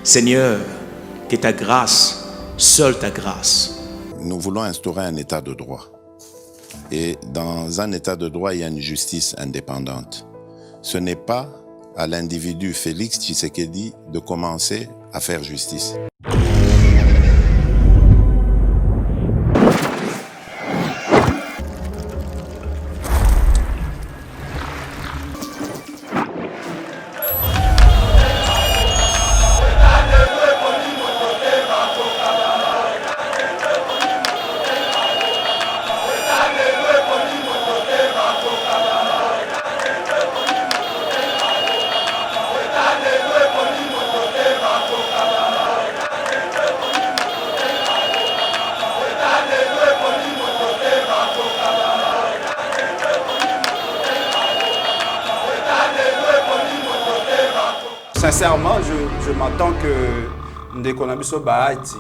Seigneur, que ta grâce, seule ta grâce. Nous voulons instaurer un état de droit. Et dans un état de droit, il y a une justice indépendante. Ce n'est pas à l'individu Félix Tshisekedi de commencer à faire justice. Sincèrement, je m'attends que Ndekonabiso Bahati,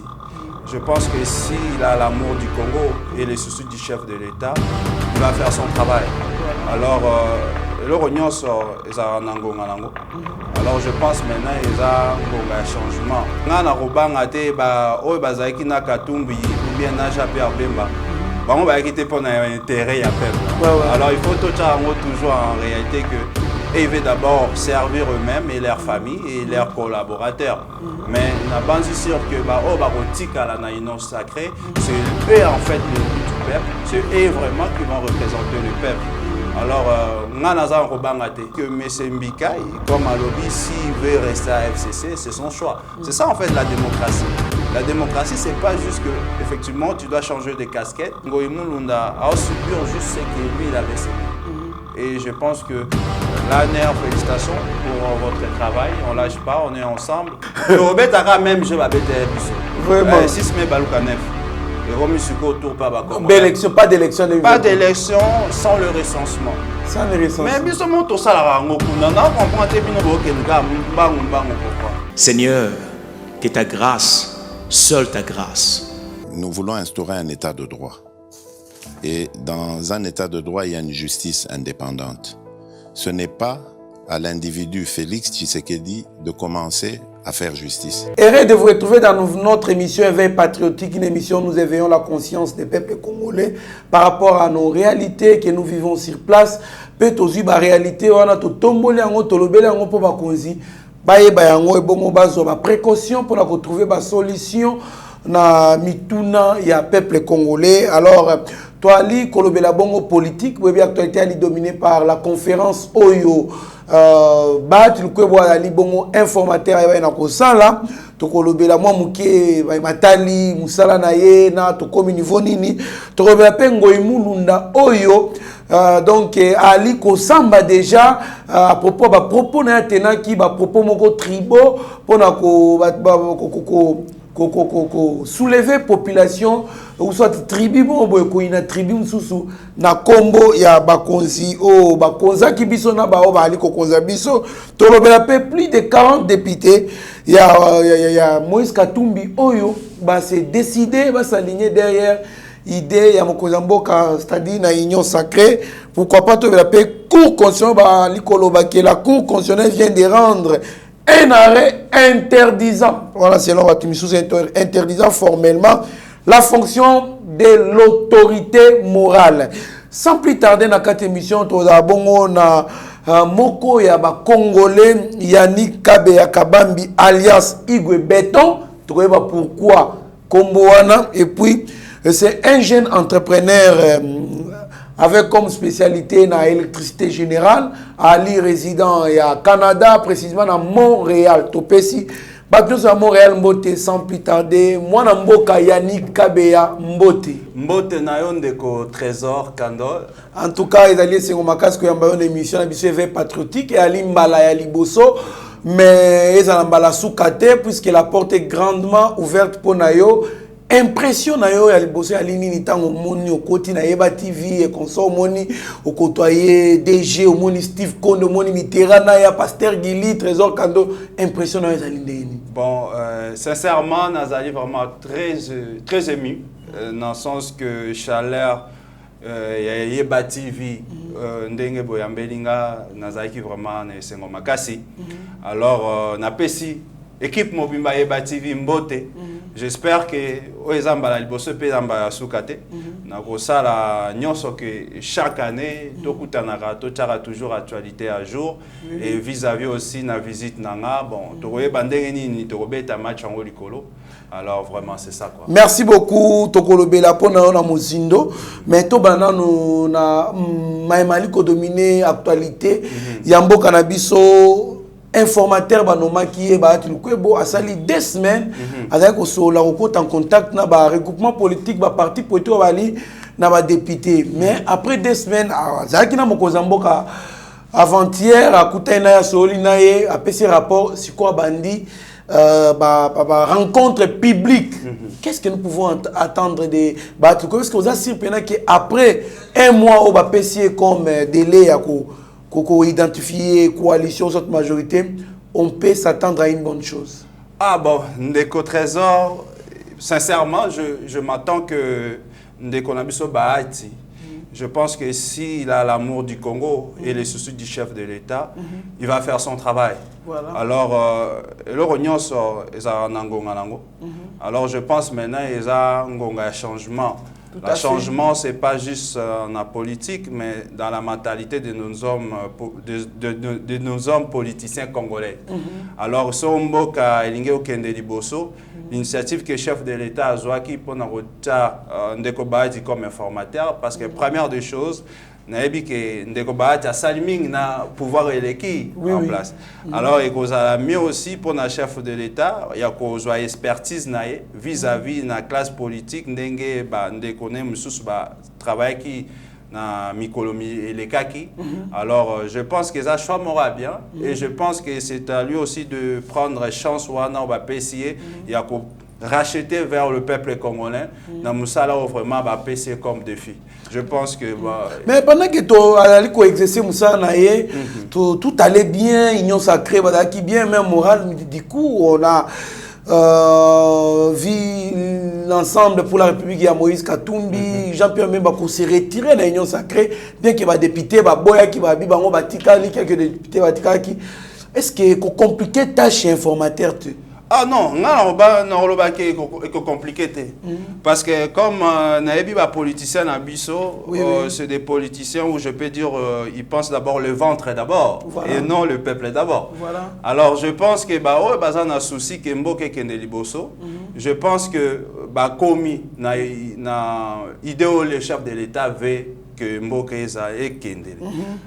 je pense que s'il a l'amour du Congo et les soucis du chef de l'État, il va faire son travail. Alors, le Rognon sort, il a un angonga. Alors, je pense maintenant qu'il a un changement. Nana Robanga te ba o bazaki na Katumbi ou bien na Japé Bemba. On va quitter pour un intérêt à peuple. Alors, il faut toujours en réalité que ils veulent d'abord servir eux-mêmes et leurs familles et leurs collaborateurs. Mais n'a pas sûr que la union sacrée, c'est eux en fait le but du peuple, c'est eux vraiment qui vont représenter le peuple. Alors, que M. Mbika, comme à lobby, s'il veut rester à FCC, c'est son choix. C'est ça en fait la démocratie. La démocratie, c'est pas juste que effectivement tu dois changer de casquette. Ngoïmou Lunda a subir juste ce que lui il avait subi. Et je pense que là, félicitations pour votre travail. On ne lâche pas, on est ensemble. Robert Taka même, je vais bêter vraiment. 6 mai Balouka 9. Et Romy Suko autour pas pas d'élection. Pas d'élection sans le recensement. Sans le recensement. Mais bien sûr, tout ça, on comprend pourquoi. Seigneur, que ta grâce, seule ta grâce. Nous voulons instaurer un état de droit. Et dans un état de droit, il y a une justice indépendante. Ce n'est pas à l'individu Félix Tshisekedi de commencer à faire justice. Heureux de vous retrouver dans notre émission Éveil patriotique, une émission où nous éveillons la conscience des peuples congolais par rapport à nos réalités que nous vivons sur place. Peut-être la réalité, on a tout tombé, on a tout lobé, on a tout bakonzi, baye on a bon bazo, ba précaution pour retrouver ba solution na mituna ya peuple congolais. Alors toi ali kolobela bongo politique, oui bien actualité ali dominée par la conférence Oyo bat le kwebo ali bongo informateur ya na ko sala to kolobela moi muke matali musala na ye na to komi niveau nini to kolobela pengo imulunda Oyo donc ali ko samba déjà à propos ba propos na tenaki ba propos moko tribo pona ko soulever population ou soit tribu ko ina tribu susu na kombo ya bakonzi o bakonza ki biso na ba o ba ali ko konza biso to lobela pe plus de 40 députés ya Moïse Katumbi Oyo ba se décider ba s'aligner derrière idée ya mokonza mboka, c'est-à-dire na union sacrée. Pourquoi pas to lobela pe cour constitutionnelle ba likolo ba que la cour constitutionnelle vient de rendre un arrêt interdisant, voilà, selon Watimissous, interdisant formellement la fonction de l'autorité morale. Sans plus tarder, dans cette émission, nous avons Moko ya ba Congolais, Yannick Kabeya Kabambi, alias Igwe Béton. Tu vois pourquoi Komboana. Et puis, c'est un jeune entrepreneur avec comme spécialité dans l'électricité générale, Ali résident à Canada, précisément à Montréal. Topesi, Batos à Montréal, Mbote, sans plus tarder. Moi, Mboka Yannick Kabeya Mbote. Mbote Nayon de Trésor Kandol. En tout cas, ils allaient sur ma casque, une émission, une émission patriotique, et Ali Mbala et Liboso. Mais ils ont Mbala soukate, puisque la porte est grandement ouverte pour Nayo. Impression na yo ya liboso ya lini ni tango moni okoti na Yeba TV et consort moni okotoyer DG moni Steve Kondo moni Mitterrand na ya Pasteur Gili Trésor Kando, impression na yo za lini. Bon, sincèrement nazali vraiment très ému dans le sens que chaleur ya Yeba TV ndenge boyambelinga nazali vraiment na sengo makasi. Alors na pesi équipe Mobimba Yeba TV Mbote. J'espère que Oezamba Liboso pe Zamba Soukate. Nakosa la nyonso que chaque année tokutanaka tochara toujours actualité à jour et vis-à-vis aussi na visite nanga bon tokoye bandenge nini tokobeta match en likolo. Alors vraiment c'est ça quoi. Merci beaucoup Tokolobela pona na mozindo mais to banano na maimali ko dominer actualité yambo kanabiso informateur banomaki e ba tilkwebo asali 2 semaines avec osola okota en contact na ba regroupement politique ba parti politique bali na ba député mais après 2 semaines azaki na mokozamboka avant-hier akutana ya soli na ye apesi rapport siko bandi rencontre publique. Qu'est-ce que nous pouvons attendre de battre? Est-ce que vous avez surpris qu'après 1 mois au PCA comme délai à identifier coalition cette majorité, on peut s'attendre à une bonne chose? Ah bon, Ndeko Trésor, sincèrement, je m'attends que Ndeko Nabiso Bahati. Je pense que s'il a l'amour du Congo et les soucis du chef de l'État, il va faire son travail. Voilà. Alors, alors je pense maintenant qu'il y a un changement. Le changement, ce n'est pas juste dans la politique, mais dans la mentalité de nos hommes, de nos hommes politiciens congolais. Alors, l'initiative que le chef de l'État a joué pour nous Ndeko Bahati comme informateur, parce que première des choses, Naebi que Ndeko Bahati a saliming na pouvoir électif en place. Alors il y a mieux aussi pour le chef de l'État, il y a une expertise vis-à-vis de la classe politique, ndenge ba Ndeko ne mususu ba travail qui na mikolomi et les kaki. Alors je pense que ça choix m'aura bien et je pense que c'est à lui aussi de prendre chance ou on va essayer il y a racheter vers le peuple congolais dans Moussala vraiment va passer comme défi. Je pense que mais pendant que tu allais exercer Moussala tout allait bien, union sacrée qui bien même moral du coup on a vu l'ensemble pour la République il y a Moïse Katumbi, Jean-Pierre Memba qui s'est retiré de l'union sacrée bien qu'il va député va boya qui va bibango batikali quelques députés batikali. Est-ce que compliqué tâche informateur tu? Ah non, c'est compliqué. Parce que comme les politiciens à Bisso, c'est des politiciens où je peux dire ils pensent d'abord le ventre d'abord et non le peuple d'abord. Voilà. Alors je pense que un souci que je pense que commis na idéo le chef de l'État veut que Mboka est Kendele.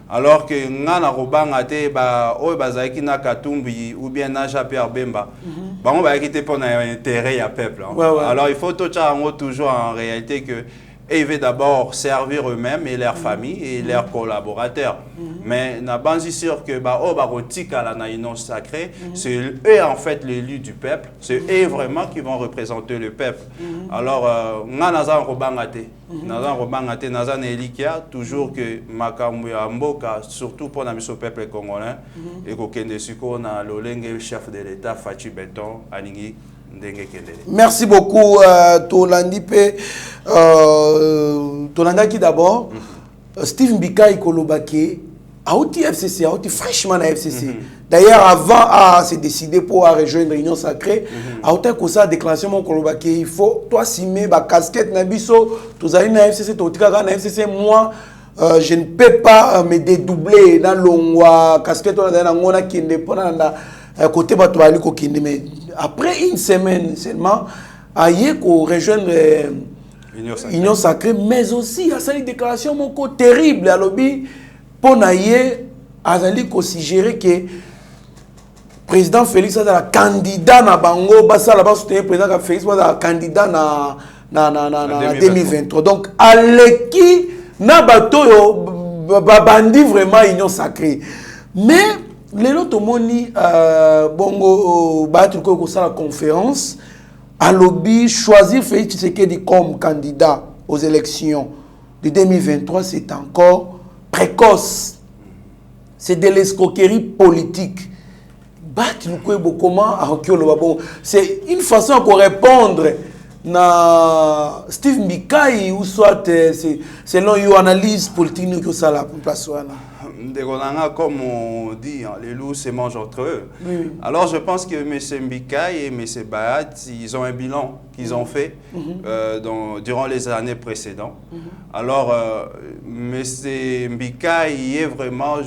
Alors que Ngana Robanga te bazaki na Katumbi ou bien na Jean-Pierre Bemba, on va quitter pour l'intérêt à peuple. Alors il faut toujours en réalité que ils veulent d'abord servir eux-mêmes et leurs familles et leurs collaborateurs. Mais n'a pas sûr que la union sacrée, c'est eux en fait l'élu du peuple, c'est eux vraiment qui vont représenter le peuple. Alors, Nazan Robangate, Nazan Elikia, toujours que Makambu Mboka, surtout pour le peuple congolais, et que Suko na l'olenge chef de l'État Fachi Beton, Aningi. Merci beaucoup Tolandi qui d'abord Steve Mbika Ikolobake Aouti FCC Aouti fraîchement à FCC. D'ailleurs avant à se décider pour rejoindre l'Union sacrée Aouti Kosa déclaration mon Kolobake il faut toi simer ba casquette na biso tous allez na FCC totika na FCC moi je ne peux pas me dédoubler dans l'ongwa casquette on a na ngona qui indépendant côté Batoali Kokinde mais après une semaine seulement aïe qu'on rejoindre Union sacrée mais aussi à cette déclaration mon terrible à lobby pour naïe azali ko suggérer que président Félix a candidat na bango basa la bas soutenir président Félix a candidat na 2023 donc aleki na bato yo bandi vraiment Union sacrée mais les autres moni bongo battre ko la conférence à lobby choisir Félix Tshisekedi comme candidat aux élections de 2023 c'est encore précoce. C'est de l'escroquerie politique. Battre comment c'est une façon de répondre na Steve Mbikai ou soit selon une analyse politique que ça la place. comme on dit, hein, les loups se mangent entre eux. Oui. Alors je pense que M. Mbika et M. Bayat, ils ont un bilan qu'ils ont fait durant les années précédentes. Alors M. Mbika, il est vraiment...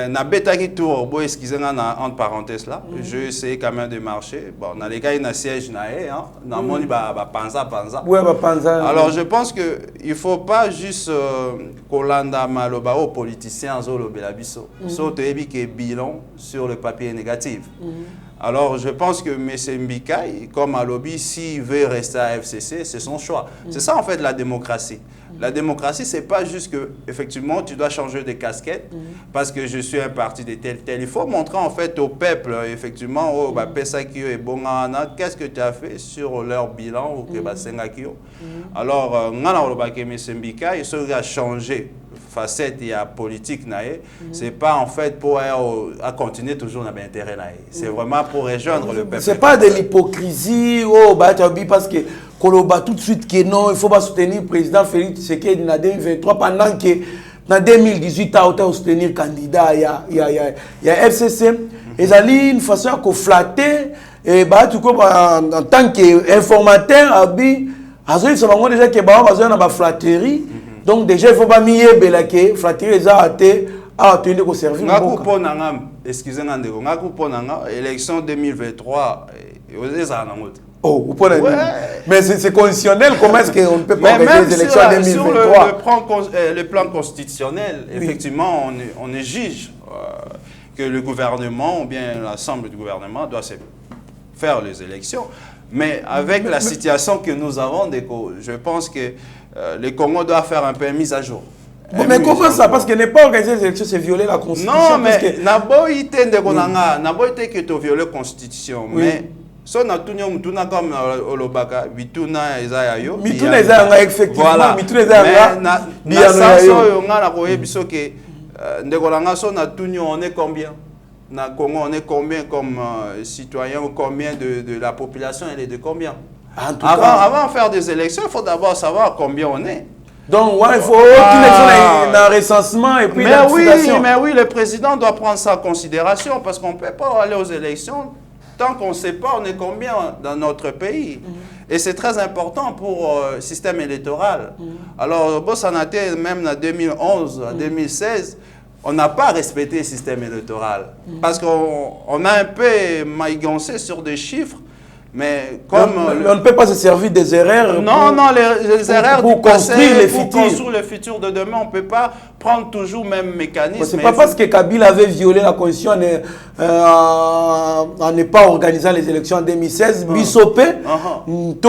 na betaki tour, bon, excusez-moi, entre parenthèses là, je essayé quand même de marcher. Bon, dans les cas, il y a un siège, na moni panza. Ouais, panza. Alors, je pense que il faut pas juste kolanda maloba aux politiciens zolo belabiso. Sauf que bilan sur le papier négatif. Alors, je pense que M. Mbika, comme à lobby, s'il veut rester à FCC, c'est son choix. C'est ça, en fait, la démocratie. La démocratie, c'est pas juste que, effectivement, tu dois changer de casquette parce que je suis un parti de tel. Il faut montrer, en fait, au peuple, effectivement, oh, bah, qu'est-ce que tu as fait sur leur bilan ou que alors, M. Mbika, il sera changé facette et à politique c'est pas en fait pour à continuer toujours dans l'intérêt c'est vraiment pour rejoindre le peuple. C'est pas de l'hypocrisie parce que Koloba tout de suite que non, il faut pas soutenir le président Félix Tshisekedi en 2023 pendant que en 2018 a soutenir le candidat il y a FCC et ça une façon de flatter et en tant qu'informateur abi azoyi ça déjà que ba flatterie. Donc déjà, il ne faut pas mieux que flatterie les a athées à tenir au service. Excusez-moi, élection 2023, oh, vous pouvez mais c'est conditionnel, comment est-ce qu'on ne peut pas organiser les élections en 2023? Sur le plan constitutionnel, effectivement, on exige que le gouvernement ou bien l'Assemblée du gouvernement doit faire les élections. Mais avec la situation que nous avons, je pense que le Congo doit faire un peu une mise à jour. Mais comment ça? Parce que ne pas organiser les élections, c'est violer la Constitution. Non, mais que tu violes la Constitution. Mais si on a tout comme Olobaka, Bituna Ezayayo. Bituna Ezayayo, effectivement. Voilà. Bituna Ezayayo. On est combien? Na Congo, on est combien comme citoyens ou combien de la population? Elle est de combien? Avant de faire des élections, il faut d'abord savoir combien on est. Donc, ouais, il faut un recensement et puis mais oui, le président doit prendre ça en considération parce qu'on ne peut pas aller aux élections tant qu'on ne sait pas on est combien dans notre pays. Et c'est très important pour le système électoral. Alors, Bossanate, même en 2011, en 2016, on n'a pas respecté le système électoral. Parce qu'on a un peu manigancé sur des chiffres. Mais comme on ne peut pas se servir des erreurs. Non, les erreurs pour construire le futur de demain, on ne peut pas prendre toujours le même mécanisme. C'est pas parce que Kabila avait violé la Constitution en ne pas organisant les élections en 2016, Bissopé, te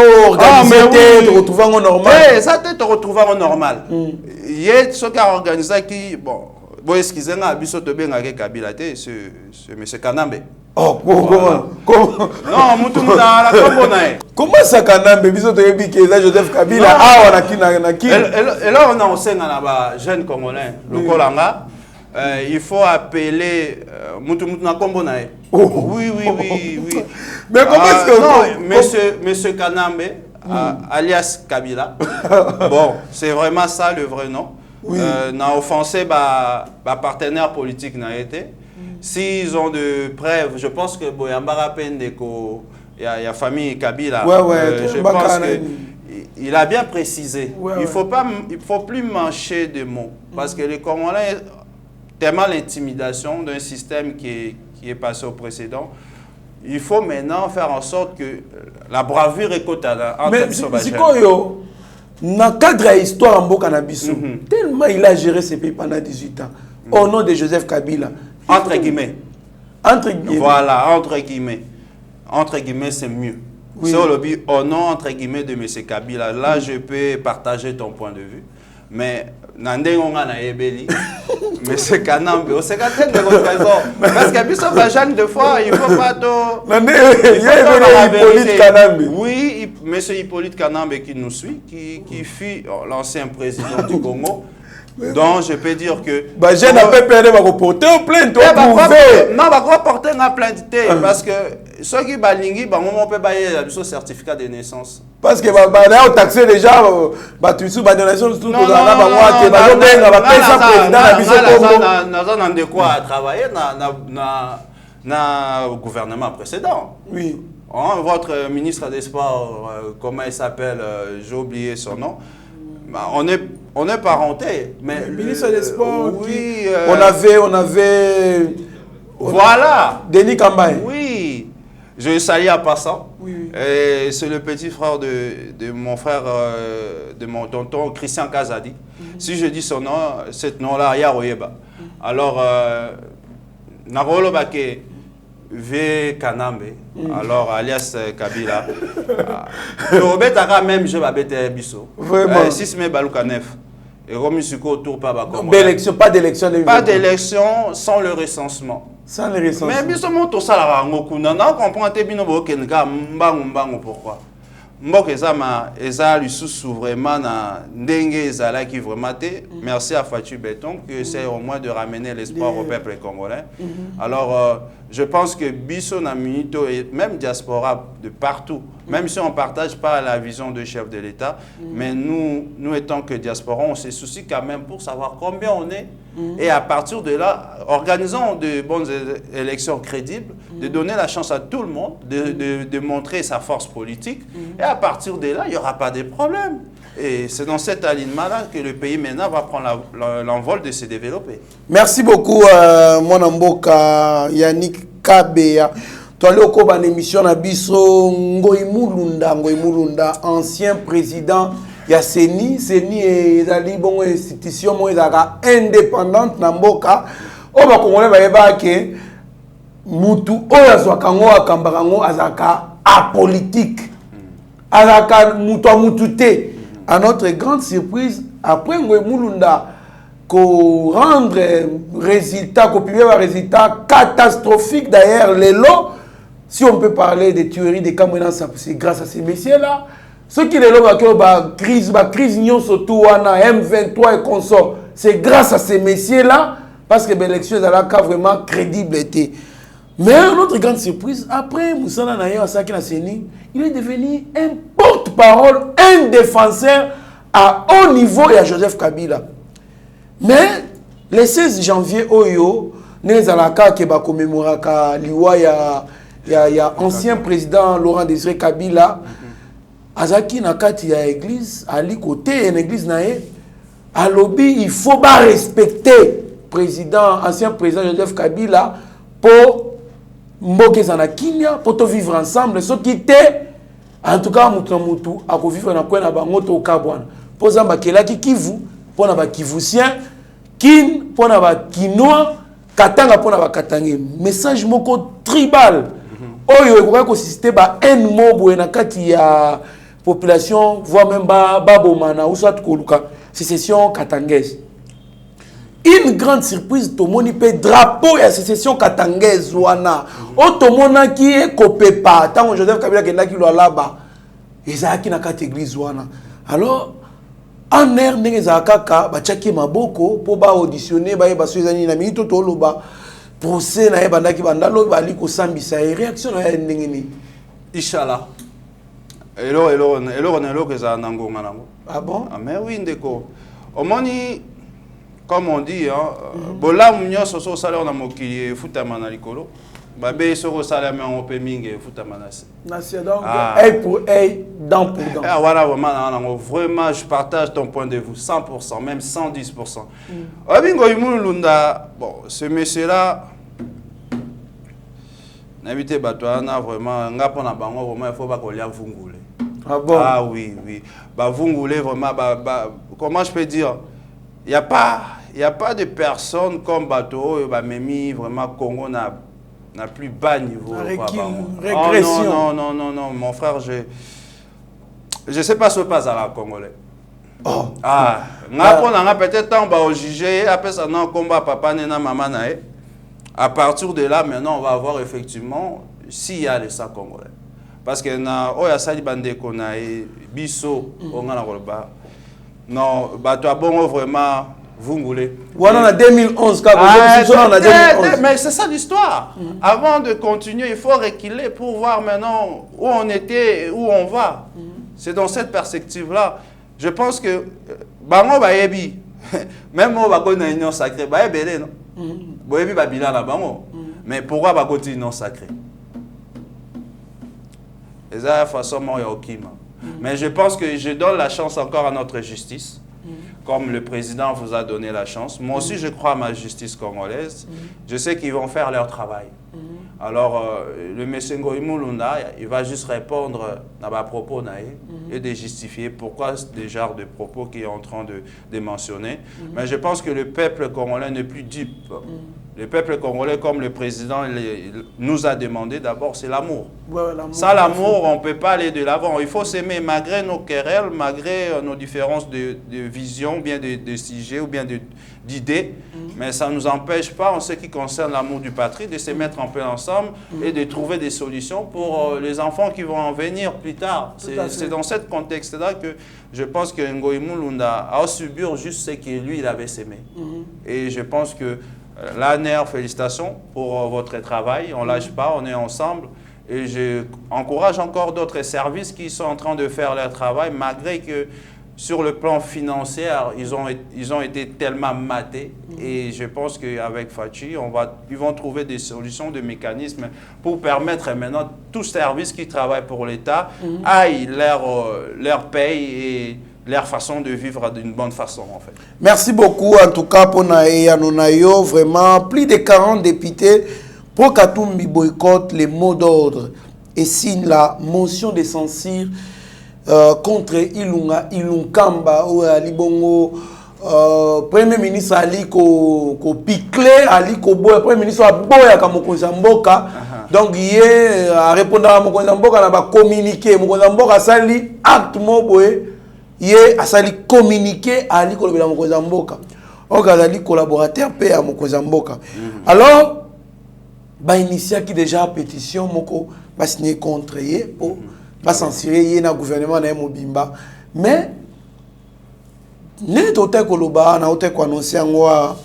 retrouver en normal. Ça te retrouver en normal. Il y a ce qui a organisé qui, bon, excusez-moi, Bissopé avec Kabila, c'est M. Kanambe. Oh, comment? Non, comment ça, Kanambe, Joseph Kabila, et là, on a aussi un jeune Congolais, le Kolanga. Il faut appeler Oui. Mais comment est-ce que... Non, monsieur Kanambe, alias Kabila. Bon, c'est vraiment ça le vrai nom. N'a offensé ma partenaire politique n'a été. S'ils ont de preuves, je pense que Boyambara Pendeko, il y a la famille Kabila. Je pense qu'il a bien précisé. Il ne faut plus mâcher de mots. Parce que les Congolais, tellement l'intimidation d'un système qui est passé au précédent, il faut maintenant faire en sorte que la bravure est cotale entre les sauvages. Dans le cadre de l'histoire en Bokanabiso, tellement il a géré ce pays pendant 18 ans, au nom de Joseph Kabila. Entre guillemets. Entre guillemets. Voilà, entre guillemets. Entre guillemets, c'est mieux. C'est au nom, entre guillemets, de M. Kabila. Là, je peux partager ton point de vue. Mais, Nandé Ngonga na Ebeli, M. Kanambe, c'est quand même de votre raison. Parce que Bissop Bajane, deux fois, il ne faut pas tout. Nandé, il y a Hippolyte Kanambe. Oui, M. Hippolyte Kanambe qui nous suit, qui fut l'ancien président du Congo. Donc, je peux dire que... Bah, j'ai n'a pas perdu, va reporter plainte. Non, va porter une plainte parce que ceux qui balingui, on peut bailler le certificat de naissance. Parce que là, on taxe déjà, tu sous la donation, tout le monde a de quoi travailler dans le gouvernement précédent. Oui. Votre ministre des Sports, comment il s'appelle, j'ai oublié son nom. On est parenté. Mais le ministre des Sports, oui. On avait. Voilà. Denis Kambaye. Oui. Je salue à passant. Oui. C'est le petit frère de mon frère, de mon tonton Christian Kazadi. Si je dis son nom, ce nom-là, Yaroyeba. Alors, Narolo Bake. V. Kanambe, alors alias Kabila. Même je vais bêter Bisso. Vraiment. Si c'est Balouka Nef. Et Romusuko autour pas pas d'élection. Pas d'élection sans le recensement. Sans le recensement. Mais Bisso monte au salaire en Okuna. Non, comprend Tebino Bokenga, Mbango pourquoi. Mbok eza lisusu vraiment na ndenge ezala qui vraiment té. Merci à Fatou Béton qui essaie au moins de ramener l'espoir au peuple congolais. Alors je pense que Bisso na Minito et même diaspora de partout, même si on ne partage pas la vision de chef de l'État, mais nous étant que diaspora, on se soucie quand même pour savoir combien on est. Et à partir de là, organisons de bonnes élections crédibles, de donner la chance à tout le monde, de montrer sa force politique. Et à partir de là, il n'y aura pas de problème. Et c'est dans cet alignement-là que le pays maintenant va prendre l'envol de se développer. Merci beaucoup, mon mboka Yannick Kabea. Tu as une émission à Bisso Ngoy Mulunda, ancien président. Il y a Seni est une institution indépendante na mboka. O ba kongole ba yeba ke mutu oya zwa kango akambarango azaka apolitique. Azaka mutu te. À notre grande surprise, après Ngoy Mulunda ko rendre résultat, ko publier un résultat catastrophique d'ailleurs les lots. Si on peut parler des tueries des Camerounais, c'est grâce à ces messieurs-là. Ceux qui les la crise surtout M23 et consorts, c'est grâce à ces messieurs-là, parce que l'élection est vraiment crédible. Mais notre grande surprise, après Moussala Naya Asaki Nasseni, il est devenu un porte-parole, un défenseur à haut niveau et à Joseph Kabila. Mais le 16 janvier, Oyo, Nezalaka Keba commémoraka Liwa, il y a ancien président Laurent Désiré Kabila. Azaki nakati ya église ali côté une église naé à lobby il faut pas respecter ancien président Joseph Kabila pour mboke za na kinya pour to vivre ensemble ce qui était en tout cas mutu à vivre na kwena bango to kabwana pour zamba kelaki kivu pour na ba kivusien kin pour na ba kinois katanga pour na ba katangi message moko tribal oyo ekoka ko susciter ba haine mobo na kati ya population, voire même Babomana, ou soit Koluka, sécession katangaise. Une grande surprise, tout le monde peut drapeau et sécession katangaise, ouana. Tout le monde qui est copé pas, tant que Joseph Kabila qui est là-bas, et ça qui n'a qu'à l'église, ouana. Alors, en air, n'est-ce pas, bachaki maboko, pour ba auditionner, ba yeba suizani na minito toloba, procès na yeba ndaki bandalo, ba liko sambisa, et réaction na yeba ndengeni. Inch'Allah. Hello, que ça ah bon? Ah, mais oui, ndeko. Omoni, comme on dit, bola munyo soso salaire na mokili futama na likolo. Babé soko salaire mais on peut mingi futama na se. Nation donc œil pour œil, dent pour dent. Ah voilà vraiment je partage ton point de vue 100%, même 110%. Obingo Imulunda, bon, ce monsieur là n'habite Batouana vraiment ngapona bango vraiment il faut pas qu'on y vungule. Ah bon? Ah oui. Bah vungule vraiment comment je peux dire? Il y a pas de personne comme Bateau bah Memi vraiment Congo n'a plus bas niveau. Régression. Non, mon frère je sais pas ce qui passe à la Congolais. Oh. Ah, ngapona peut-être on va juger après ça non combat papa nena maman nae. À partir de là, maintenant, on va voir effectivement s'il y a des sacs congolais. Parce que na oya sali bande kona e biso on a la non bah toi bon vraiment Vous voulez. Voilà, en 2011, mais c'est ça l'histoire. Avant de continuer, il faut reculer pour voir maintenant où on était, où on va. C'est dans cette perspective-là. Je pense que bango bayebi, même au bago na union sacrée, bayebele non. Boyebi babila na bango. Mais pourquoi bago di union sacrée? C'est la façon moi okima. Mais je pense que je donne la chance encore à notre justice. Comme le président vous a donné la chance. Moi aussi, je crois à ma justice congolaise. Je sais qu'ils vont faire leur travail. Alors, le monsieur Ngoïmou Lunda, il va juste répondre à ma propos et de justifier pourquoi des genres de propos qu'il est en train de mentionner. Mais je pense que le peuple congolais n'est plus dupe. Le peuple congolais, comme le président nous a demandé, d'abord, c'est l'amour. Sans l'amour, on ne peut pas aller de l'avant. Il faut s'aimer malgré nos querelles, malgré nos différences de vision, bien de sujets ou bien d'idées. Mais ça ne nous empêche pas, en ce qui concerne l'amour du patrie, de se mettre un peu ensemble et de trouver des solutions pour les enfants qui vont en venir plus tard. C'est dans ce contexte-là que je pense que Ngoïmou Lunda a subi juste ce que lui, il avait s'aimé. Et je pense que l'ANR, félicitations pour votre travail. On ne lâche pas, on est ensemble. Et j'encourage encore d'autres services qui sont en train de faire leur travail, malgré que sur le plan financier, ils ont été tellement matés. Et je pense qu'avec Fachi, ils vont trouver des solutions, des mécanismes pour permettre maintenant tous services qui travaillent pour l'État aillent leur paye et leur façon de vivre d'une bonne façon, en fait. Merci beaucoup, en tout cas, pour Nayo. Vraiment, plus de 40 députés pour Katumbi boycottent les mots d'ordre et signe la motion de censure contre Ilunkamba ou Alibongo. Premier ministre Ali ko picle, Ali ko boya, Premier ministre a boya ka Mokonza Mboka. Donc, il a répondu à Mokonza Mboka, il a communiqué. Mokonza Mboka a sali acte mo boye. Yé a sali communiqué à Ali Kolobela Mokonza Mboka. On a Ali collaborateur paix à Mokonza Mboka. Alors, bah initié qui déjà pétition moko va signer contre yé pour va censurer yé na gouvernement na Mobimba. Mais n'est autant koloba na autant ko annoncer ngwa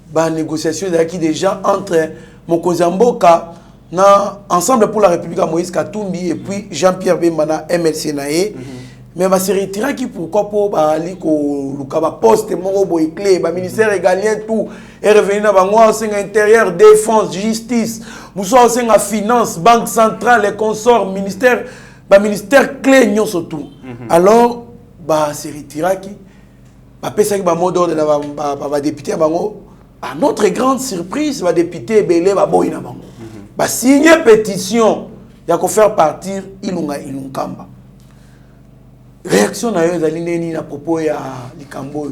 ba négociation qui déjà entre Mokonza Mboka na Ensemble pour la République Moïse Katumbi et puis Jean-Pierre Bemba na MLC naé. Mais va se retirer qui pourquoi pour aller ko lukaba poste mon boy clé ba ministère régalien tout et revenir na bango en intérieur défense justice muso en finance banque centrale et consorts ministère clé nyonso tout. Alors ba se retirer qui ba pesa ki ba mot d'ordre ba député bango à notre grande surprise va député belé ba boy na bango ba signer pétition ya ko faire partir Ilunkamba. Réaction à propos de Likambo.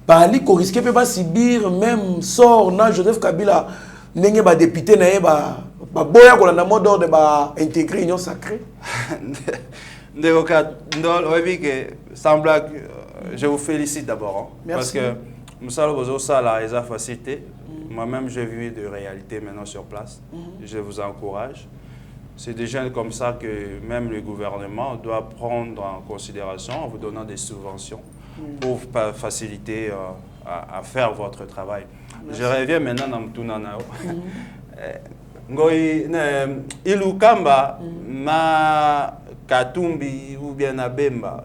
Bali ko risquer peut pas subir même sort na Joseph Kabila ndenge ba député na ba boya ko na mode d'ordre ba intégrer union sacrée. Ndeko ndol obi que semble je vous félicite d'abord parce que Moussalo Bozo ça la esa facilité. Moi-même j'ai vu de réalité maintenant sur place. Je vous encourage. C'est des jeunes comme ça que même le gouvernement doit prendre en considération en vous donnant des subventions pour faciliter à faire votre travail. Merci. Je reviens maintenant dans Mtunanao. Ilunkamba, na Katumbi ou bien na Bemba.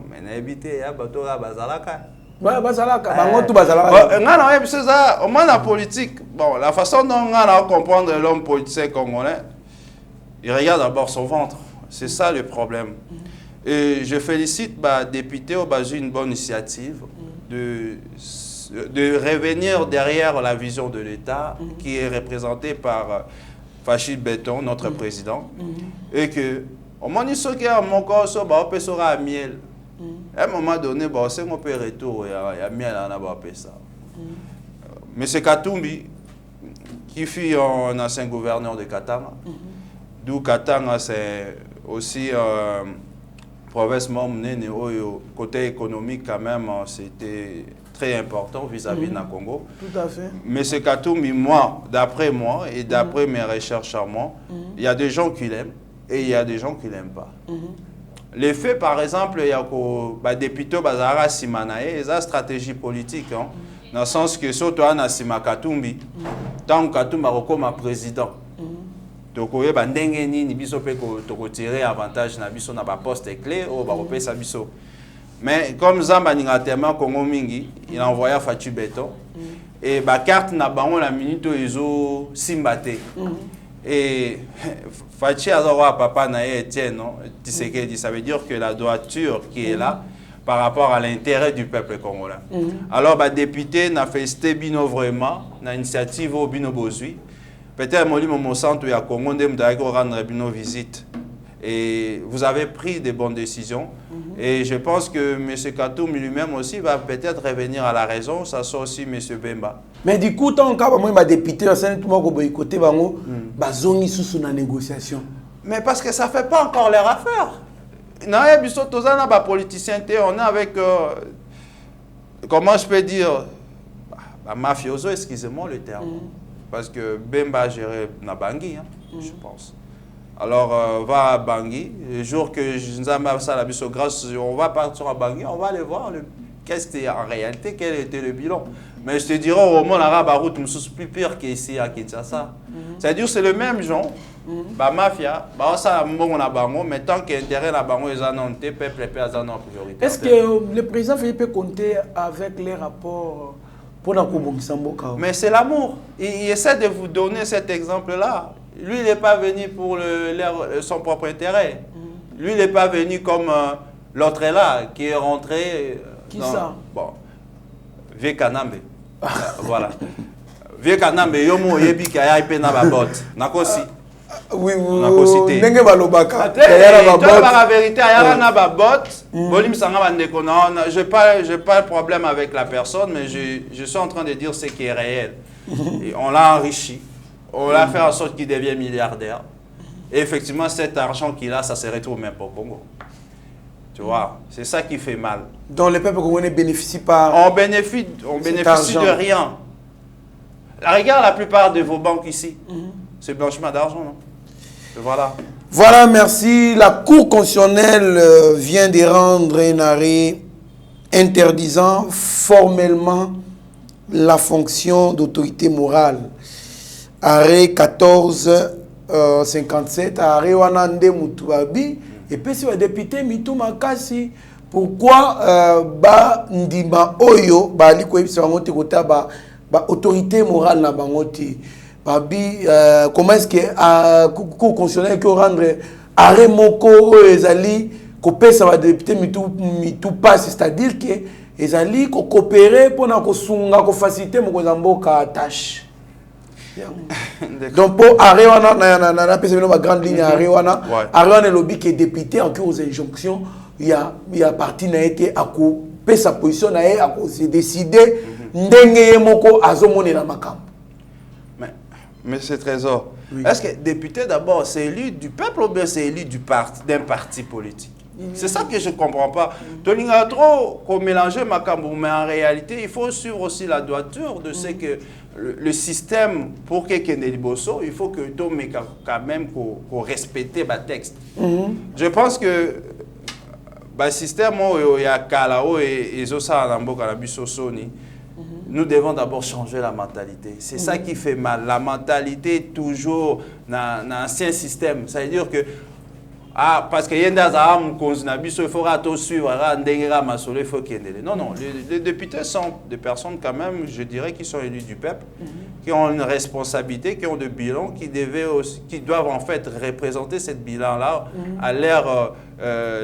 Mais na habité ya batora bazalaka. Bazalaka, bango tout bazalaka. Ngana c'est ça, au moins la politique. Bon, la façon dont on a comprendre l'homme politicien congolais, il regarde d'abord son ventre. C'est ça le problème. Et je félicite le député au bas une bonne initiative de revenir derrière la vision de l'État qui est représentée par Fachi Béton, notre président, et que au moment où il y a mon corps, il sera à miel. À un moment donné, c'est un peu retour, il y a miel à ça. Mais c'est Katumbi qui fut un ancien gouverneur de Katanga. D'où Katanga, c'est aussi province membre côté économique quand même, c'était très important vis-à-vis de Congo. Tout à fait. Mais c'est Katumbi, moi, d'après moi et d'après mes recherches à moi, il y a des gens qui l'aiment et il y a des gens qui ne l'aiment pas. Les faits, par exemple, il y a des députés bazara simanae, ils ont stratégie politique, hein, dans le sens que surtout à Sima Katumbi, tant que Katumbi a comme président, donc il y a des gens qui ont tiré avantage dans le poste clé ou dans sa biso. Mais comme Zamba Ningaterma Congo Mingi, il a envoyé Fatu Beton et la carte n'a pas la minute où ils ont simbaté. Et Fachi Azora Papa Nae Etienne, non? Ça veut dire que la droiture qui est là par rapport à l'intérêt du peuple congolais. Alors, le député n'a fait Bino vraiment, l'initiative au Bino Bozui. Peut-être que mon centre à Congo, nous rendre Bino visite. Et vous avez pris des bonnes décisions. Et je pense que M. Katoum lui-même aussi va peut-être revenir à la raison. Ça sort aussi M. Bemba. Mais du coup, tant que député, c'est tout le monde boycotté, bazongi sous la négociation. Mais parce que ça ne fait pas encore leur affaire. On a politicien, on est avec, comment je peux dire, mafioso, excusez-moi le terme. Parce que Bemba a géré na Bangui, hein, je pense. Alors, va à Bangui, le jour que on va partir à Bangui, on va aller voir qu'est-ce que en réalité, quel était le bilan. Mais je te dirais, au moins, la route est plus pire qu'ici à Kinshasa. C'est-à-dire c'est le même genre, la mafia, ça mais tant qu'il y a intérêt à Bango, ils ont été, peuple en priorité. Est-ce que le président peut compter avec les rapports pour la Kobo-Kisamboka? Mais c'est l'amour. Il essaie de vous donner cet exemple-là. Lui, il n'est pas venu pour son propre intérêt. Lui, il n'est pas venu comme l'autre est là, qui est rentré. Qui ça? Bon, Vieux Kanambe. Voilà. Vieux Kanambe, yomo yebi kaya ipe na babot. Nakosi. Oui, on a cité. Nenge balobaka. La vérité, ayara na babot. Bolim sanga bandeko na. J'ai pas de problème avec la personne, mais je suis en train de dire ce qui est réel. Et on l'a enrichi. On l'a fait en sorte qu'il devienne milliardaire. Et effectivement, cet argent qu'il a, ça se retrouve même pas au Congo. Tu vois, c'est ça qui fait mal. Donc les peuples congolais ne bénéficient pas. On bénéficie de rien. Regarde la plupart de vos banques ici. C'est blanchiment d'argent, non? Et voilà. Voilà, merci. La Cour constitutionnelle vient de rendre un arrêt interdisant formellement la fonction d'autorité morale. Arrêt 1457, arrêt Wanande Moutuabi. Et puis, si le député Mitou Makasi, pourquoi Ndima Oyo, autorité morale na bangoti, comment est-ce que Cour constitutionnelle qui rendre arrêt moko ezali kopesa ba député Mitou passe, c'est-à-dire que ezali ko coopérer pour na ko sunga ko faciliter moko zamboka tâche. Donc pour Arewana na grande ligne Arewana Arewana lobby qui est député en cours aux injonctions il y a parti n'a été à couper sa position na à se décider ndenge moko azomone la makam. Mais c'est trésor. Oui. Est-ce que député d'abord c'est élu du peuple ou bien c'est élu d'un parti politique? C'est ça que je ne comprends pas. Il y a trop mélanger Makambo, mais en réalité, il faut suivre aussi la droiture de ce que le système, pour quelqu'un de Liboso, il faut que tout quand même qu'on respecte le texte. Je pense que le système où il y a Kalao et Zosa Alambo Kalabusosoni, nous devons d'abord changer la mentalité. C'est ça qui fait mal. La mentalité est toujours dans l'ancien système. Ça veut dire que parce qu'il y a des gens il faudra tout suivre, il faut qu'il y ait. Non, non, les députés sont des personnes quand même, je dirais, qui sont élus du peuple, qui ont une responsabilité, qui ont des bilans, qui doivent en fait représenter ce bilan-là à leurs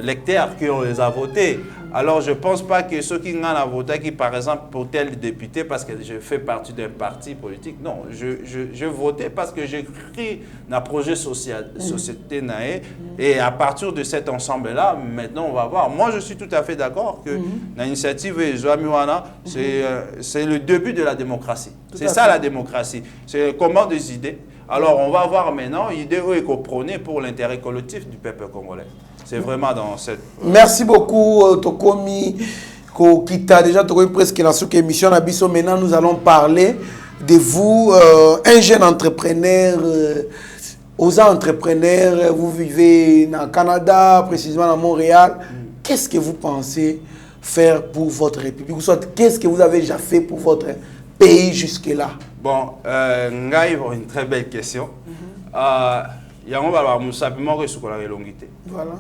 lecteurs qui ont les a votés. Alors je ne pense pas que ceux qui ont voté, qui par exemple pour tel député, parce que je fais partie d'un parti politique, non, je votais parce que j'ai cru dans le projet société Naé, et à partir de cet ensemble-là, maintenant on va voir. Moi je suis tout à fait d'accord que l'initiative Joamiwana, c'est le début de la démocratie. C'est ça la démocratie, c'est le combat des idées. Alors on va voir maintenant l'idée qu'on prônait pour l'intérêt collectif du peuple congolais. C'est vraiment dans cette... Merci beaucoup, Tokomi Kokita. Déjà, Tokomi presque dans cette émission. Maintenant, nous allons parler de vous, un jeune entrepreneur aux entrepreneurs, vous vivez au Canada, précisément à Montréal. Qu'est-ce que vous pensez faire pour votre République? Ou soit, qu'est-ce que vous avez déjà fait pour votre pays jusque-là? Bon, Ngaï, une très belle question. Voilà.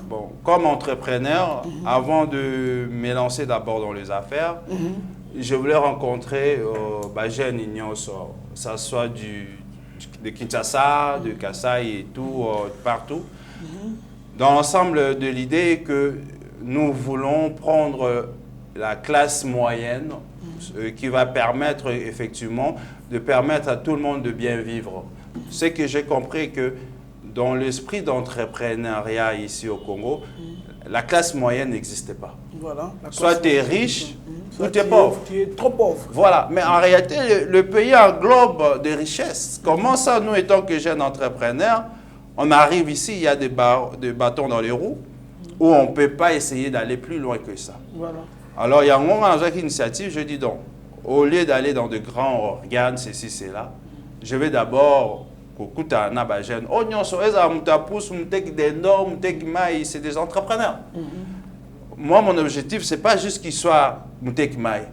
Bon, comme entrepreneur, avant de me lancer d'abord dans les affaires, je voulais rencontrer jeunes unions, ça soit de Kinshasa, de Kasaï et tout, partout. Dans l'ensemble de l'idée que nous voulons prendre la classe moyenne qui va permettre effectivement de permettre à tout le monde de bien vivre. C'est que j'ai compris que dans l'esprit d'entrepreneuriat ici au Congo, la classe moyenne n'existait pas. Voilà, soit tu es riche, ou tu es pauvre. Tu es trop pauvre. Voilà, mais en réalité, le pays englobe des richesses. Comment ça, nous, étant que jeunes entrepreneurs, on arrive ici, il y a des bâtons dans les roues, où on ne peut pas essayer d'aller plus loin que ça. Voilà. Alors, il y a une initiative, je dis donc, au lieu d'aller dans de grands organes, ceci, cela, je vais d'abord, c'est des entrepreneurs. Moi, mon objectif, ce n'est pas juste qu'ils soient Moutekmaï.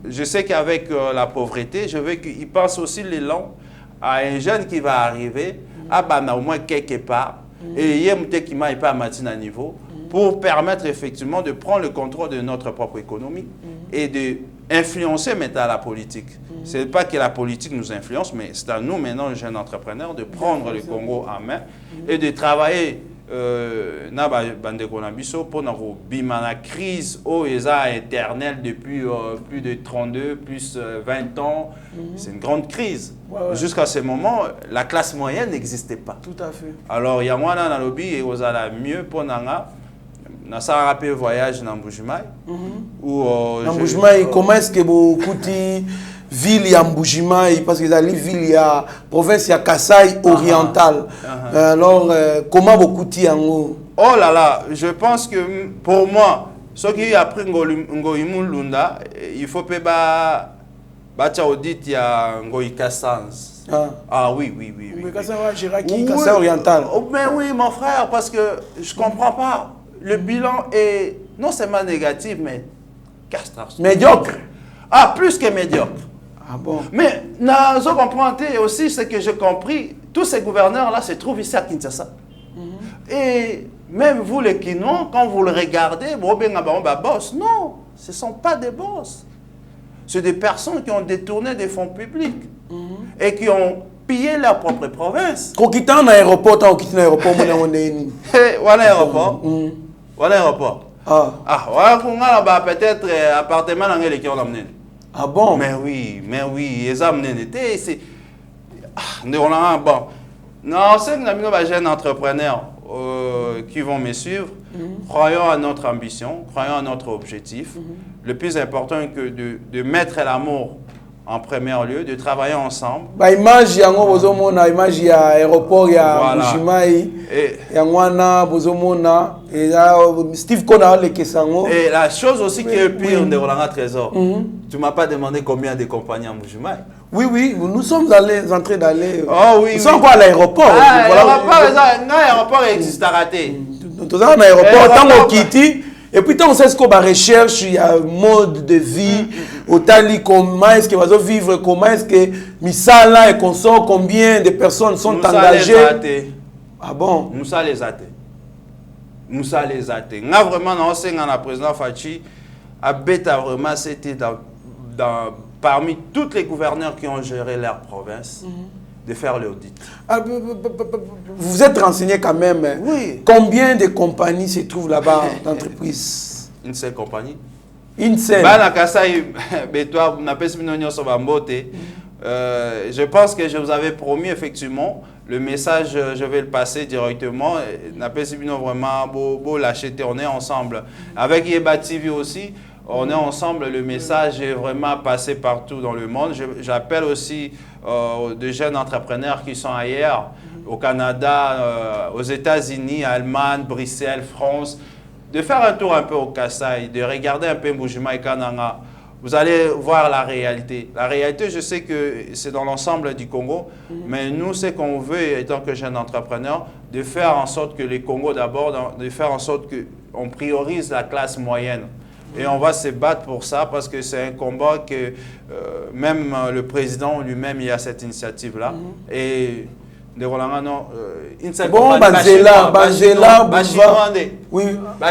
Je sais qu'avec la pauvreté, je veux qu'ils pensent aussi l'élan à un jeune qui va arriver, au moins quelque part, et il y a Moutekmaï pas à matin à niveau, pour permettre effectivement de prendre le contrôle de notre propre économie et d'influencer maintenant la politique. Ce n'est pas que la politique nous influence, mais c'est à nous maintenant, les jeunes entrepreneurs, de prendre le Congo en main et de travailler pour la crise éternelle depuis plus de 32, plus 20 ans. C'est une grande crise. Jusqu'à ce moment, la classe moyenne n'existait pas. Tout à fait. Alors, il y a moi dans le lobby et vous allez mieux pour Nous avons un voyage dans Mbujimaï. Comment est-ce que vous écoutez ville à Mbujimaï? Parce que vous allez ville à province à Kasaï oriental. Alors, comment vous écoutez en haut? Oh là là, je pense que pour moi, ce qui a pris Ngoïmou Lunda, il faut pas audit il y a Ngoï Kassans. Ah oui. Kasaï oriental. Mais oui, mon frère, parce que je ne comprends pas. Le bilan est non seulement négatif, mais catastrophique. Médiocre. Ah, plus que médiocre. Ah bon? Mais, je comprends aussi ce que j'ai compris. Tous ces gouverneurs-là se trouvent ici à Kinshasa. Et même vous, les Kinois, quand vous le regardez, boss. Non, ce ne sont pas des boss. C'est des personnes qui ont détourné des fonds publics et qui ont pillé leur propre province. Quand on quitte un aéroport, L'aéroport. Peut-être appartement dans lequel on a amené. Ah bon? Mais oui, ils ont amené. Bon. Non, c'est que jeunes entrepreneurs qui vont me suivre. Croyons à notre ambition, croyons à notre objectif. Le plus important est que de mettre l'amour en premier lieu, de travailler ensemble. Image il y a aéroport, il y a Mbujimaï, il y a Steve Kona le Kessango. Et la chose aussi qui est pire de Roland Trésor, tu ne m'as pas demandé combien de compagnies à Mbujimaï. Oui, nous sommes en train d'aller. Oh oui. Nous sommes quoi à l'aéroport? L'aéroport existe à rater. Nous sommes à l'aéroport, tant qu'on quitte. Et puis, quand on sait ce qu'on recherche, il y a un mode de vie, comment est-ce qu'ils vont vivre, comment est-ce que Misala et consort, combien de personnes sont engagées. Ah bon? Moussa les athées. Là, vraiment, on sait que le président Fachi a bêta vraiment, c'était parmi tous les gouverneurs qui ont géré leur province, de faire l'audit. Vous êtes renseigné quand même. Oui. Combien de compagnies se trouvent là-bas, d'entreprises? Une seule compagnie. Une seule. Je pense que je vous avais promis effectivement le message, je vais le passer directement. On est ensemble. Avec Yeba TV aussi, on est ensemble. Le message est vraiment passé partout dans le monde. J'appelle aussi des jeunes entrepreneurs qui sont ailleurs, au Canada, aux États-Unis, Allemagne, Bruxelles, France, de faire un tour un peu au Kasaï, de regarder un peu Mbujimaï Kananga, vous allez voir la réalité. La réalité, je sais que c'est dans l'ensemble du Congo, mais nous, ce qu'on veut, étant que jeune entrepreneur, de faire en sorte que les Congos d'abord, de faire en sorte qu'on priorise la classe moyenne. Et on va se battre pour ça parce que c'est un combat que même le président lui-même, il a cette initiative-là. Et de Rolanga, non. Bon, Banzela, Chinois, oui.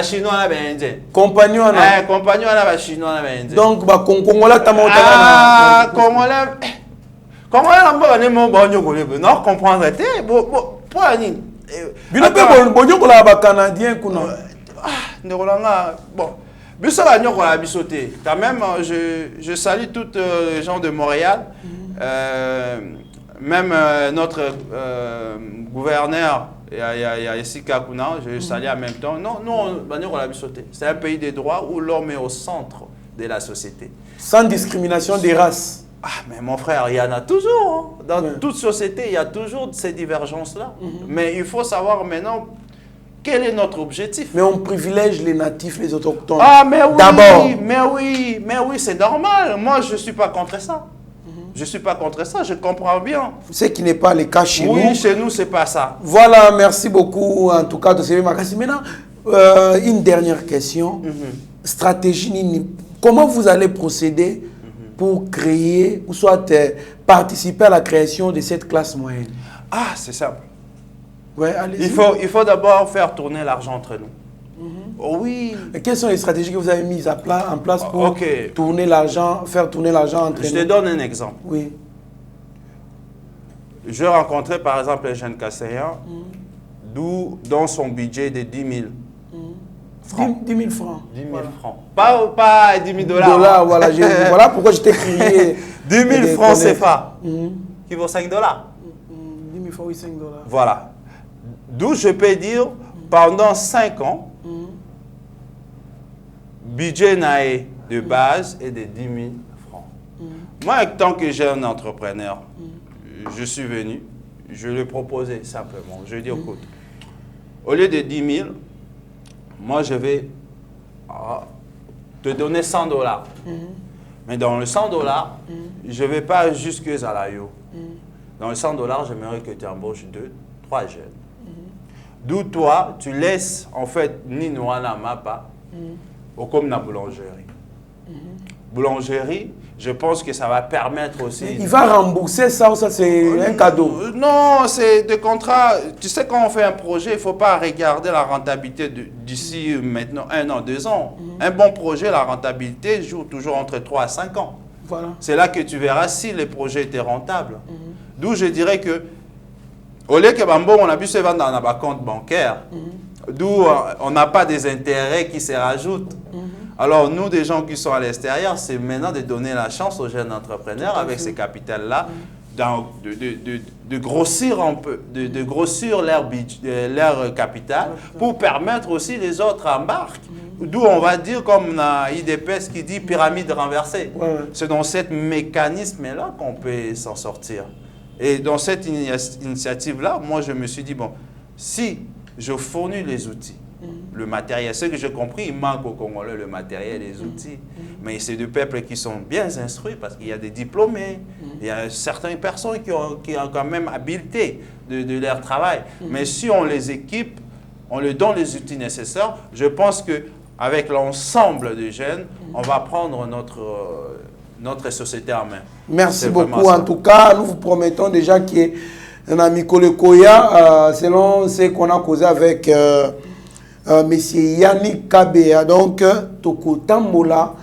Chinois, Indien. Compagnon, Compagnon, Chinois, Indien. donc, Congolais, ah, Congolais, non, comprendre, pour Anine. Canadien, bon. Quand même, je salue tous les gens de Montréal, même notre gouverneur, il y a ici Kakuna, je salue en même temps. Non, c'est un pays des droits où l'homme est au centre de la société. Sans discrimination des races. Ah, mais mon frère, il y en a toujours. Hein. Dans toute société, il y a toujours ces divergences-là. Mais il faut savoir maintenant quel est notre objectif. Mais on privilège les natifs, les autochtones. Ah, mais oui, d'abord. mais oui, c'est normal. Moi, je ne suis pas contre ça. Je ne suis pas contre ça, je comprends bien. Ce qui n'est pas le cas chez nous. Oui, chez nous, ce n'est pas ça. Voilà, merci beaucoup en tout cas de ces Makassi. Maintenant, une dernière question. Stratégie, comment vous allez procéder pour créer, ou soit participer à la création de cette classe moyenne? Ah, c'est simple. Ouais, allez-y. Il faut d'abord faire tourner l'argent entre nous. Oh oui. Et quelles sont les stratégies que vous avez mises en place pour tourner l'argent, faire tourner l'argent entre nous? Je te donne un exemple. Oui. Je rencontrais par exemple un jeune Kassayan, d'où dans son budget de 10 000 francs. 10 000 francs. 10 000 francs. Pas 10 000 dollars. Voilà, voilà pourquoi je t'ai crié. 10 000 francs CFA, qui vaut 5 dollars. 10 000 francs, oui, 5 dollars. Voilà. D'où je peux dire, pendant 5 ans, budget naïf de base est de 10 000 francs. Moi, en tant que jeune entrepreneur, je suis venu, je lui ai proposé simplement. Je lui ai dit, écoute, au lieu de 10 000, moi, je vais te donner 100 dollars. Mais dans le 100 dollars, je ne vais pas jusque à la yo. Dans le 100 dollars, j'aimerais que tu embauches 2, 3 jeunes. D'où toi, tu laisses en fait Ninoana Mapa au comme la boulangerie. Boulangerie, je pense que ça va permettre aussi... Il va rembourser ça ou ça c'est un cadeau? Non, c'est des contrats. Tu sais, quand on fait un projet, il ne faut pas regarder la rentabilité d'ici maintenant 1 an, 2 ans. Un bon projet, la rentabilité joue toujours entre 3 à 5 ans. Voilà. C'est là que tu verras si les projets étaient rentables. D'où je dirais que, au lieu que on a pu se vendre dans un compte bancaire, d'où on n'a pas des intérêts qui se rajoutent. Alors, nous, des gens qui sont à l'extérieur, c'est maintenant de donner la chance aux jeunes entrepreneurs avec ces capitales-là de grossir un peu, de grossir leur capital pour permettre aussi les autres embarquent. D'où on va dire, comme la IDPS qui dit pyramide renversée. C'est dans ce mécanisme-là qu'on peut s'en sortir. Et dans cette initiative-là, moi, je me suis dit, bon, si je fournis les outils, le matériel, ce que j'ai compris, il manque au Congolais le matériel, les outils. Mais c'est des peuples qui sont bien instruits parce qu'il y a des diplômés, il y a certaines personnes qui ont quand même habilité de leur travail. Mais si on les équipe, on leur donne les outils nécessaires, je pense qu'avec l'ensemble des jeunes, on va prendre notre société en main. Merci beaucoup. En tout cas, nous vous promettons déjà qu'il y a un ami Kolekoya, selon ce qu'on a causé avec monsieur Yannick Kabea. Donc, Toko Tambola,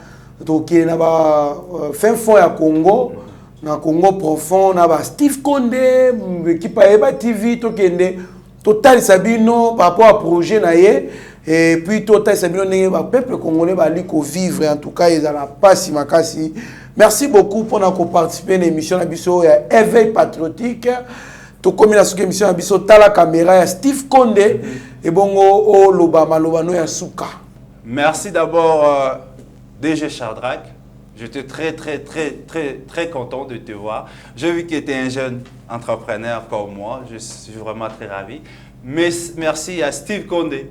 Toko na fin fond ya Congo, na Congo profond, na Steve Condé, équipe Eba TV, Tokende, Total Sabino par rapport à projet naie. Et puis Total Sabino n'est pas peuple congolais va lui vivre. En tout cas, ils ont la passe makasi. Merci beaucoup pour avoir participé à l'émission Abisso Éveil Patriotique. Tout comme la émission Abisso Tala Caméra, Steve Condé et bongo Lobama Lobano Yasuka. Merci d'abord DG Chardrac. J'étais très content de te voir. J'ai vu que tu étais un jeune entrepreneur comme moi. Je suis vraiment très ravi. Mais merci à Steve Condé,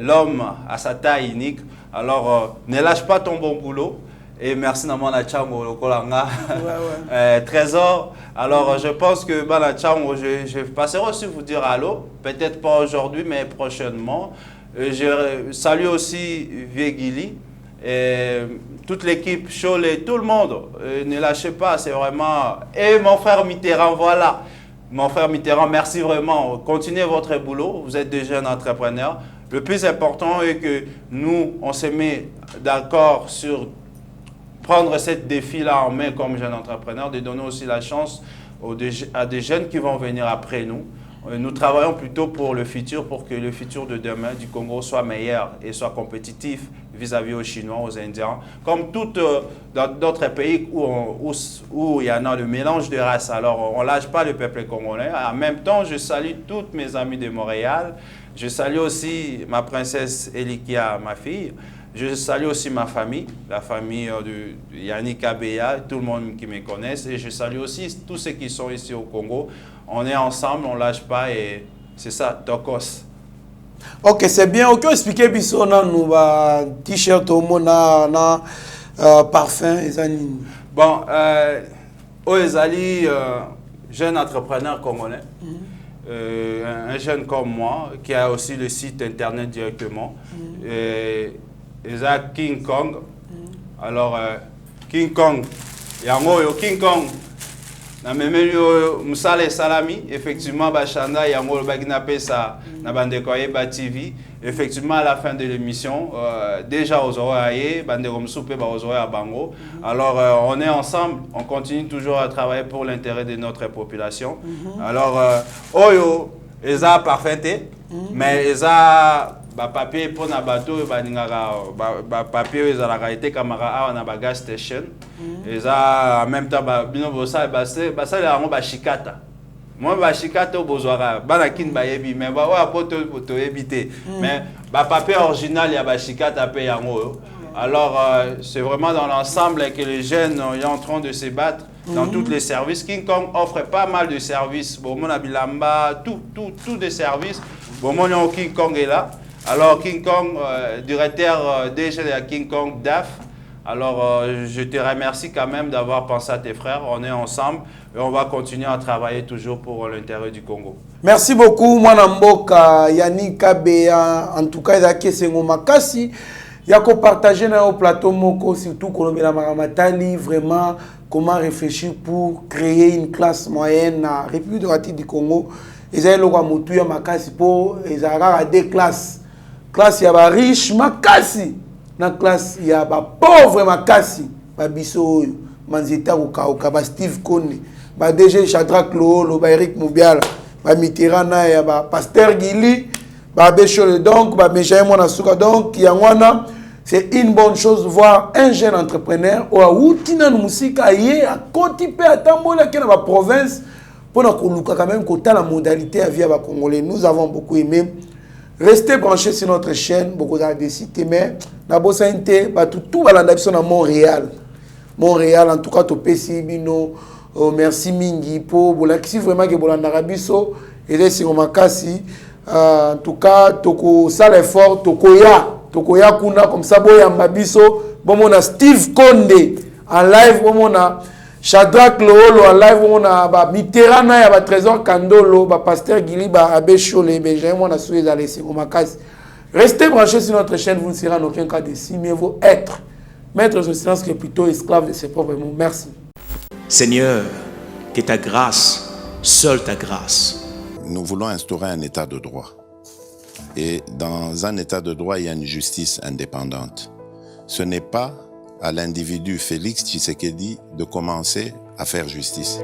l'homme à sa taille unique. Alors, ne lâche pas ton bon boulot. Et merci Namana Chango, le Kolanga. Trésor. Alors, je pense que Bana Chango, je passerai aussi vous dire allô. Peut-être pas aujourd'hui, mais prochainement. Je salue aussi Viegili. Et toute l'équipe, Cholet, tout le monde. Ne lâchez pas, c'est vraiment... Et mon frère Mitterrand, voilà. Mon frère Mitterrand, merci vraiment. Continuez votre boulot. Vous êtes des jeunes entrepreneurs. Le plus important est que nous, on se met d'accord sur prendre ce défi-là en main comme jeune entrepreneur, de donner aussi la chance à des jeunes qui vont venir après nous. Nous travaillons plutôt pour le futur, pour que le futur de demain du Congo soit meilleur et soit compétitif vis-à-vis aux Chinois, aux Indiens. Comme dans d'autres pays où il y en a le mélange de races. Alors, on ne lâche pas le peuple congolais. En même temps, je salue toutes mes amies de Montréal. Je salue aussi ma princesse Elikia, ma fille. Je salue aussi ma famille, la famille de Yannick Abeya, tout le monde qui me connaisse. Et je salue aussi tous ceux qui sont ici au Congo. On est ensemble, on ne lâche pas et c'est ça, Tokos. Ok, c'est bien. Ok, expliquez biso na nous t-shirt au na parfum ezani. Bon, Ezali, jeune entrepreneur congolais, un jeune comme moi qui a aussi le site internet directement. Eza King Kong. Alors, King Kong, yango King Kong. Na memeli musale salami, effectivement, Bachanda, yango baginape ça, na bande koye ba TV. Effectivement, à la fin de l'émission, déjà aux oreilles, bande comme soupe ba aux oreilles à Bango. Alors, on est ensemble, on continue toujours à travailler pour l'intérêt de notre population. Alors, Oyo, eza parfait, mais eza papier pour na bateau papier ezalaka ete kamara awa na gas station eza en même temps bino bosala yango bashikata moi bashikata bozwaka bana kin bayebi mais ba oya po toyebi te mais papier original ya bashikata pe yango. Alors c'est vraiment dans l'ensemble que les jeunes sont en train de se battre dans tous les services. King Kong offre pas mal de services, bon mon abilamba tout des services. Bon mon King Kong est là. Alors King Kong, directeur DG de King Kong DAF, alors je te remercie quand même d'avoir pensé à tes frères. On est ensemble et on va continuer à travailler toujours pour l'intérêt du Congo. Merci beaucoup, Mwanamboka, Yannick Abeya. En tout cas, il y a Kessengo Makasi. Il y a partager dans le plateau Moko, surtout Colombia Maramatali, vraiment comment réfléchir pour créer une classe moyenne à la République démocratique du Congo. Ils ont le Moutuya Makasi pour ils ont des classes. Classe, il y a des riches, Makasi. Dans la classe, il y a des pauvres, Makasi. Babiso, Manzeta, Oka, Steve Kone, DG Shadrach Lolo, Eric Moubiala, Mitterrand, il y a Pasteur Guili, Béchole, donc, Benjamin Monasuka. Donc, il y a c'est une bonne chose de voir un jeune entrepreneur ou à Outina Moussika, à côté à Tambola, qui est dans la province, pour nous quand même côté la modalité à via Congolais. Nous avons beaucoup aimé. Restez branchés sur notre chaîne, beaucoup d'adhésités, mais d'abord ça a été tout à Montréal. Montréal, en tout cas, au PC, merci Mingi pour si vraiment que vous Arabiso et sur Makasi. En tout cas, toko ça l'effort, Tokoya Kuna comme ça, Boya Mabiso, bon on a Steve Konde en live, bon on a Shadrach Lolo en live, on a Mitterrand, il y a Trésor Kandolo, Pasteur Guili, Abbé Cholé, Benjamin, on a souhaité d'aller sur Makasi. Restez branchés sur notre chaîne, vous ne serez en aucun cas déçus, mais vous être maître de silence qui est plutôt esclave de ses propres mots. Merci. Seigneur, que ta grâce, seule ta grâce. Nous voulons instaurer un état de droit. Et dans un état de droit, il y a une justice indépendante. Ce n'est pas à l'individu Félix Tshisekedi de commencer à faire justice.